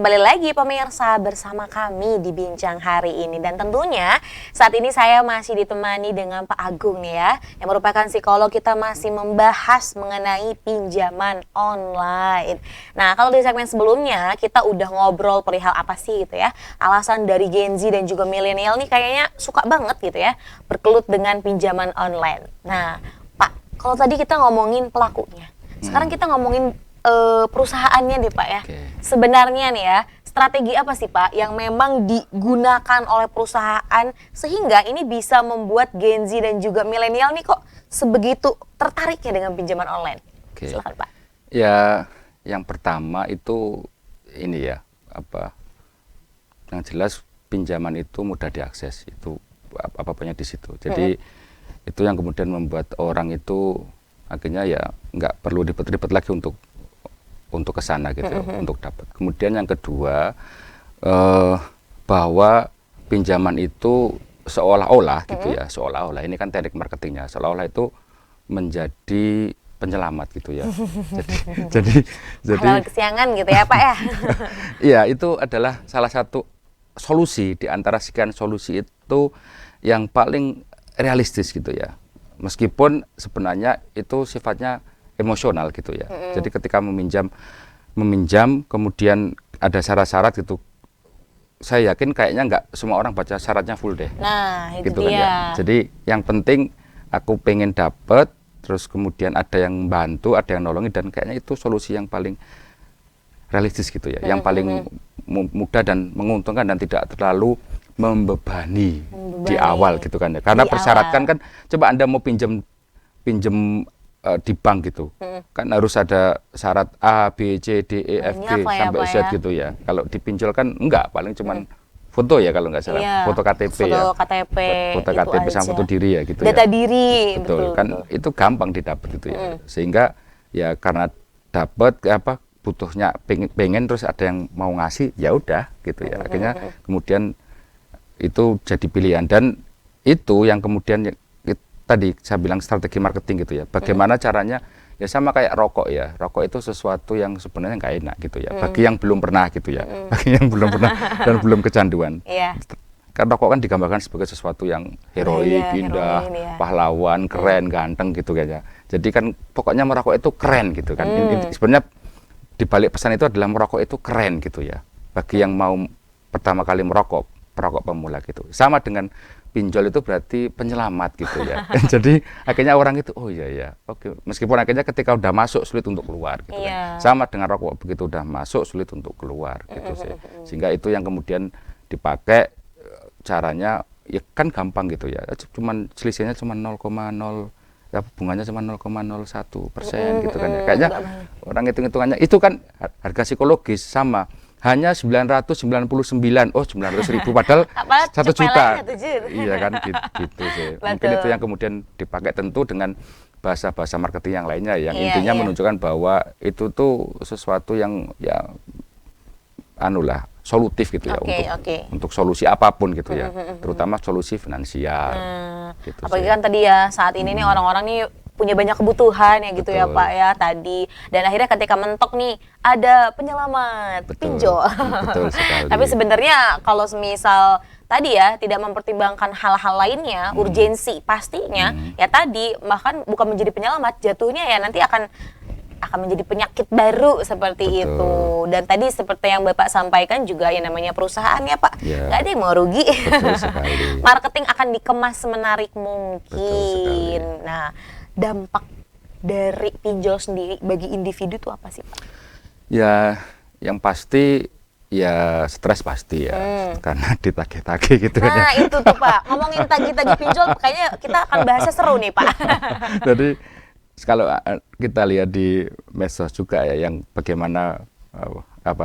kembali lagi pemirsa bersama kami di Bincang hari ini. Dan tentunya saat ini saya masih ditemani dengan Pak Agung nih ya, yang merupakan psikolog. Kita masih membahas mengenai pinjaman online. Nah, kalau di segmen sebelumnya kita udah ngobrol perihal apa sih gitu ya, alasan dari Gen Z dan juga milenial nih kayaknya suka banget gitu ya berkelut dengan pinjaman online. Nah Pak, kalau tadi kita ngomongin pelakunya, sekarang kita ngomongin perusahaannya deh Pak ya. Sebenarnya nih ya, strategi apa sih Pak yang memang digunakan oleh perusahaan sehingga ini bisa membuat Gen Z dan juga milenial nih kok sebegitu tertariknya dengan pinjaman online? Silakan Pak. Ya, yang pertama itu ini ya, yang jelas pinjaman itu mudah diakses, itu apa-apanya di situ. Jadi itu yang kemudian membuat orang itu akhirnya ya nggak perlu ribet-ribet lagi untuk ke sana gitu, untuk dapat. Kemudian yang kedua, bahwa pinjaman itu seolah-olah gitu ya, seolah-olah ini kan teknik marketingnya, seolah-olah itu menjadi penyelamat gitu ya. jadi Pahlawan kesiangan gitu ya Pak ya. Iya, itu adalah salah satu solusi di antara sekian solusi itu yang paling realistis gitu ya. Meskipun sebenarnya itu sifatnya emosional gitu ya. Jadi ketika meminjam kemudian ada syarat-syarat gitu, saya yakin kayaknya nggak semua orang baca syaratnya full deh. Nah itu gitu dia. Kan ya. Jadi yang penting aku pengen dapet, terus kemudian ada yang bantu, ada yang nolongin, dan kayaknya itu solusi yang paling realistis gitu ya, yang paling mudah dan menguntungkan dan tidak terlalu membebani di awal gitu kan ya. Karena persyaratkan kan, coba Anda mau pinjam di bank gitu, kan harus ada syarat A, B, C, D, E, F, G sampai Z gitu ya. Kalau dipinjol kan enggak, paling cuman foto ya kalau nggak salah, foto KTP ya, foto KTP sama foto diri ya gitu data ya. diri, betul kan, itu gampang didapat gitu ya. Sehingga ya karena dapat butuhnya pengen terus ada yang mau ngasih, ya udah gitu ya. Akhirnya kemudian itu jadi pilihan, dan itu yang kemudian tadi saya bilang strategi marketing gitu ya. Bagaimana caranya, ya sama kayak rokok ya. Rokok itu sesuatu yang sebenarnya nggak enak gitu ya. Bagi yang belum pernah gitu ya. Bagi yang belum pernah dan belum kecanduan. Karena rokok kan digambarkan sebagai sesuatu yang heroik, indah, pahlawan, keren, ganteng gitu kayaknya. Jadi kan pokoknya merokok itu keren gitu kan. Sebenarnya di balik pesan itu adalah merokok itu keren gitu ya. Bagi yang mau pertama kali merokok, perokok pemula gitu. Sama dengan pinjol itu berarti penyelamat gitu ya. Jadi akhirnya orang itu, oh iya ya, oke. Meskipun akhirnya ketika udah masuk sulit untuk keluar gitu kan. Sama dengan rokok, begitu udah masuk sulit untuk keluar gitu sih. Sehingga itu yang kemudian dipakai, caranya ya kan gampang gitu ya. Cuman selisihnya cuma 0,0, ya bunganya cuma 0,01% gitu kan ya. Kayaknya orang hitung-hitungannya itu kan harga psikologis sama. Hanya 999, oh 900.000 padahal 1 juta. Iya kan gitu sih. Mungkin itu yang kemudian dipakai tentu dengan bahasa-bahasa marketing yang lainnya, yang intinya menunjukkan bahwa itu tuh sesuatu yang ya solutif gitu ya, untuk solusi apapun gitu ya, terutama solusi finansial. Gitu apalagi sih. kan tadi ya saat ini nih orang-orang nih punya banyak kebutuhan ya gitu ya Pak ya tadi, dan akhirnya ketika mentok nih ada penyelamat pinjol. Betul sekali. Tapi sebenarnya kalau misal tadi ya tidak mempertimbangkan hal-hal lainnya, urgensi pastinya ya tadi bahkan bukan menjadi penyelamat, jatuhnya ya nanti akan menjadi penyakit baru seperti itu. Dan tadi seperti yang Bapak sampaikan juga yang namanya perusahaan ya Pak, nggak ada yang mau rugi. Marketing akan dikemas semenarik mungkin. Nah, dampak dari pinjol sendiri bagi individu itu apa sih Pak? Ya, yang pasti ya stres pasti ya, karena ditagih-tagih gitu. Nah itu tuh Pak, ngomongin tagih-tagih pinjol kayaknya kita akan bahasnya seru nih Pak. Jadi kalau kita lihat di medsos juga ya, yang bagaimana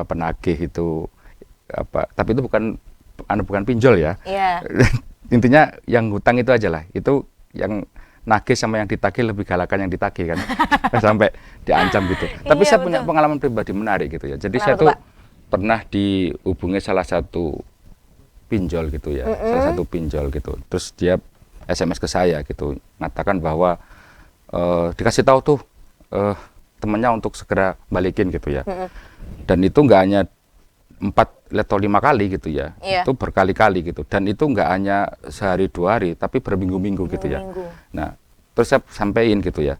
penagih itu tapi itu bukan pinjol ya. Intinya yang hutang itu aja lah, itu yang nagih sama yang ditagih lebih galakan yang ditagih kan. Sampai diancam gitu. Tapi saya punya pengalaman pribadi menarik gitu ya. Jadi saya tuh pernah dihubungi salah satu pinjol gitu ya, salah satu pinjol gitu. Terus dia SMS ke saya gitu, mengatakan bahwa dikasih tahu tuh temennya untuk segera balikin gitu ya. Dan itu nggak hanya 4 atau 5 kali gitu ya. Iya. Itu berkali-kali gitu. Dan itu nggak hanya sehari 2 hari, tapi berminggu-minggu gitu ya. Minggu. Nah, terus saya sampaikan gitu ya.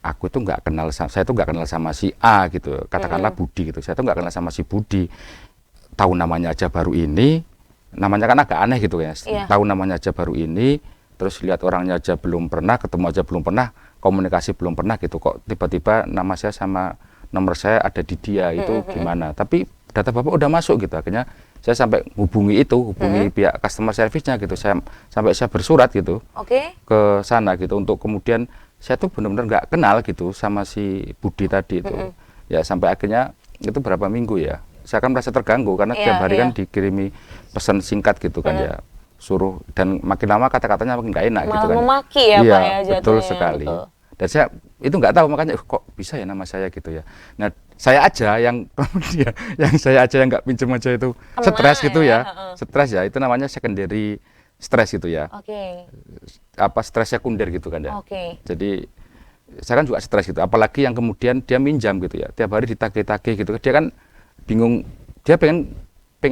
Aku tuh nggak kenal, saya tuh nggak kenal sama si A gitu. Katakanlah Budi gitu. Saya tuh nggak kenal sama si Budi. Tahu namanya aja baru ini. Namanya kan agak aneh gitu ya. Iya. Tahu namanya aja baru ini. Terus lihat orangnya aja belum pernah, ketemu aja belum pernah, komunikasi belum pernah gitu. Kok tiba-tiba nama saya sama nomor saya ada di dia, itu gimana? Tapi data Bapak udah masuk gitu. Akhirnya saya sampai hubungi pihak customer service-nya gitu. Sampai saya bersurat gitu Oke. ke sana gitu untuk kemudian saya tuh benar-benar nggak kenal gitu sama si Budi tadi itu. Ya sampai akhirnya itu berapa minggu ya. Saya kan merasa terganggu karena Iya, tiap hari iya. kan dikirimi pesan singkat gitu kan ya. Suruh dan makin lama kata-katanya makin nggak enak gitu Malah kan. memaki ya, Iya, Pak ya, betul jatuhnya, sekali. betul. Dan saya itu nggak tahu makanya kok bisa ya nama saya gitu ya. Nah, saya aja yang kemudian yang nggak pinjam aja itu Kena stres gitu ya, ya. Stres ya, itu namanya secondary stress gitu ya. Oke. Apa stres sekunder gitu kan ya. Oke. Jadi saya kan juga stres gitu. Apalagi yang kemudian dia minjam gitu ya. Tiap hari ditagih-tagih gitu. Dia kan bingung, dia pengen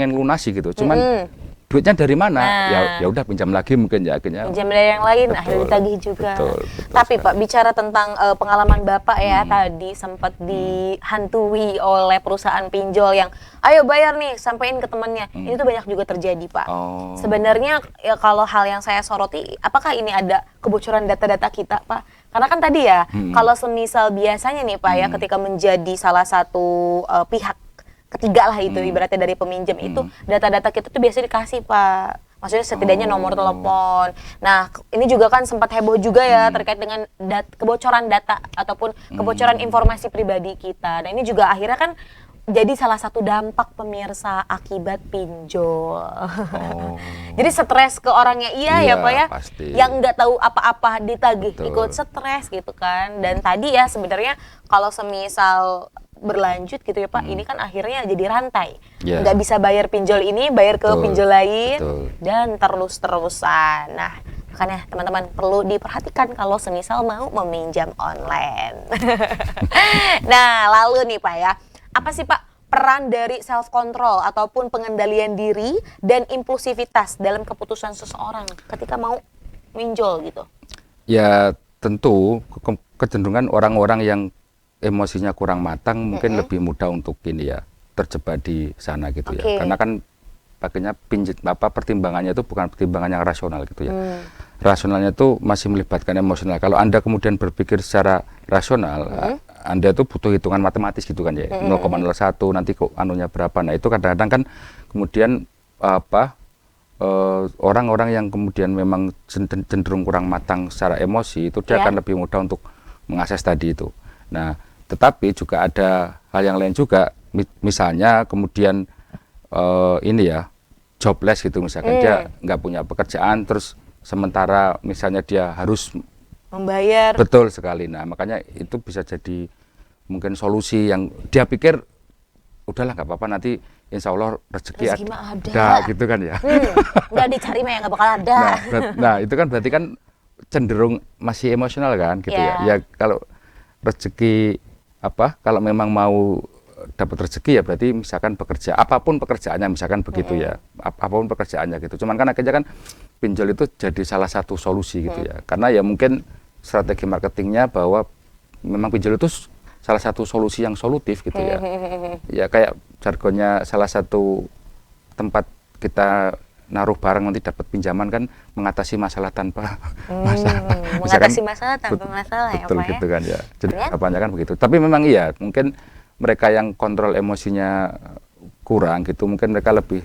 lunasi gitu. Cuman duitnya dari mana? Nah. Ya udah pinjam lagi mungkin ya akhirnya. Pinjam dari yang lain, Betul, akhirnya ditagih juga. betul Tapi sekali. Pak, bicara tentang pengalaman Bapak ya, tadi sempat dihantui oleh perusahaan pinjol yang, ayo bayar nih, sampein ke temannya. Ini tuh banyak juga terjadi, Pak. Oh. Sebenarnya ya kalau hal yang saya soroti, apakah ini ada kebocoran data-data kita, Pak? Karena kan tadi ya, kalau semisal biasanya nih Pak ya, ketika menjadi salah satu pihak ketiga lah itu ibaratnya dari peminjam itu, data-data kita tuh biasanya dikasih Pak. Maksudnya setidaknya nomor telepon. Nah, ini juga kan sempat heboh juga ya terkait dengan kebocoran data ataupun kebocoran informasi pribadi kita. Nah, ini juga akhirnya kan jadi salah satu dampak pemirsa akibat pinjol. Oh. Jadi stres ke orangnya ya Iya, Pak ya, pasti. yang nggak tahu apa-apa ditagih, Betul. ikut stres gitu kan. Dan tadi ya sebenarnya kalau semisal berlanjut gitu ya Pak, ini kan akhirnya jadi rantai. Iya. Nggak bisa bayar pinjol ini, bayar ke Betul, pinjol lain, betul. dan terus-terusan. Nah, makanya teman-teman perlu diperhatikan kalau semisal mau meminjam online. Nah, lalu nih Pak ya, apa sih Pak peran dari self control ataupun pengendalian diri dan impulsivitas dalam keputusan seseorang ketika mau minjol gitu? Ya tentu kecenderungan orang-orang yang emosinya kurang matang mungkin lebih mudah untuk ini ya terjebak di sana gitu Oke. ya. Karena kan pakainya pertimbangannya itu bukan pertimbangan yang rasional gitu ya. Rasionalnya itu masih melibatkan emosional. Kalau Anda kemudian berpikir secara rasional, Anda itu butuh hitungan matematis gitu kan ya. 0,01 nanti kok anunya berapa. Nah, itu kadang-kadang kan kemudian orang-orang yang kemudian memang cenderung kurang matang secara emosi itu dia Ya. akan lebih mudah untuk mengakses tadi itu. Nah, tetapi juga ada hal yang lain juga, misalnya kemudian ini ya jobless gitu misalkan dia nggak punya pekerjaan terus sementara misalnya dia harus Membayar. betul sekali. Nah, makanya itu bisa jadi mungkin solusi yang dia pikir udahlah nggak apa-apa nanti insya Allah rezeki Rezeki mah ada. gitu kan ya. Udah dicari mah ya nggak bakal ada. Nah, itu kan berarti kan cenderung masih emosional kan gitu Ya. ya. Ya kalau rezeki kalau memang mau dapat rezeki ya berarti misalkan bekerja apapun pekerjaannya misalkan begitu ya. Apapun pekerjaannya gitu. Cuman kan akhirnya kan pinjol itu jadi salah satu solusi gitu ya. Karena ya mungkin strategi marketingnya bahwa memang pinjol itu salah satu solusi yang solutif gitu ya. Ya kayak jargonnya salah satu tempat kita naruh barang nanti dapat pinjaman kan mengatasi masalah tanpa masalah. Mengatasi masalah tanpa masalah ya Betul Pak ya. gitu kan ya. Jadi Ya. kebanyakan begitu. Tapi memang iya, mungkin mereka yang kontrol emosinya kurang gitu, mungkin mereka lebih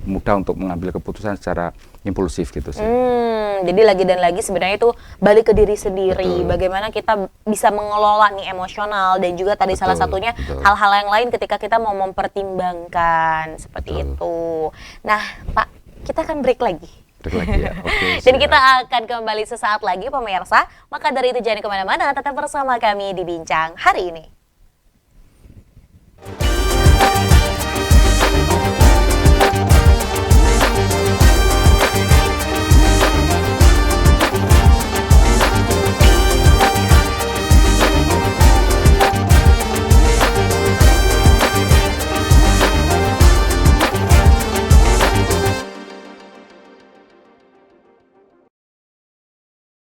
mudah untuk mengambil keputusan secara impulsif gitu sih. Jadi lagi dan lagi sebenarnya itu balik ke diri sendiri. Betul. Bagaimana kita bisa mengelola nih emosional dan juga tadi salah Betul, satunya betul. hal-hal yang lain ketika kita mau mempertimbangkan seperti Betul. itu. Nah, Pak, kita akan break lagi. Break lagi ya. Oke, Dan siap. kita akan kembali sesaat lagi pemirsa. Maka dari itu jangan kemana-mana, tetap bersama kami di Bincang hari ini.